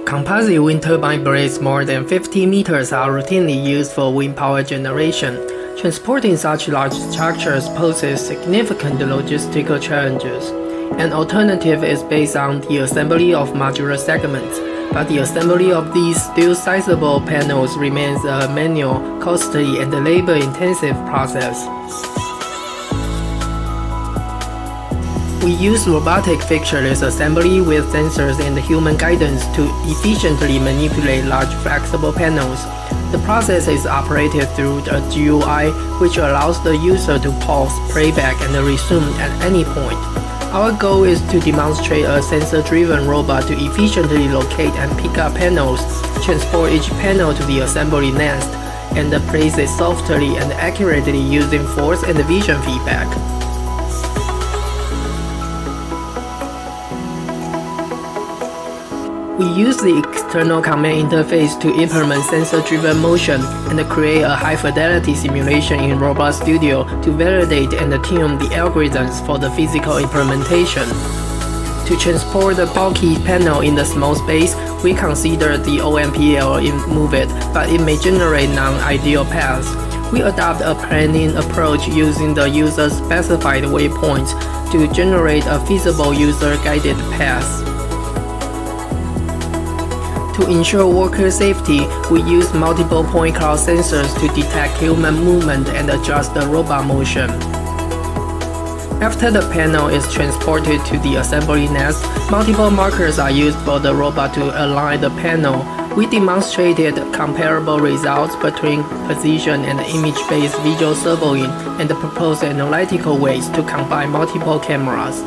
Composite wind turbine blades more than 50 meters are routinely used for wind power generation. Transporting such large structures poses significant logistical challenges. An alternative is based on the assembly of modular segments, but the assembly of these still sizable panels remains a manual, costly, and labor-intensive process. We use robotic fixtureless assembly with sensors and human guidance to efficiently manipulate large flexible panels. The process is operated through a GUI, which allows the user to pause, playback, and resume at any point. Our goal is to demonstrate a sensor-driven robot to efficiently locate and pick up panels, transport each panel to the assembly nest, and place it softly and accurately using force and vision feedback. We use the external command interface to implement sensor-driven motion and create a high-fidelity simulation in Robot Studio to validate and tune the algorithms for the physical implementation. To transport the bulky panel in the small space, we consider the OMPL move it, but it may generate non-ideal paths. We adopt a planning approach using the user-specified waypoints to generate a feasible user-guided path. To ensure worker safety, we use multiple point cloud sensors to detect human movement and adjust the robot motion. After the panel is transported to the assembly nest, multiple markers are used for the robot to align the panel. We demonstrated comparable results between position and image-based visual servoing and proposed analytical ways to combine multiple cameras.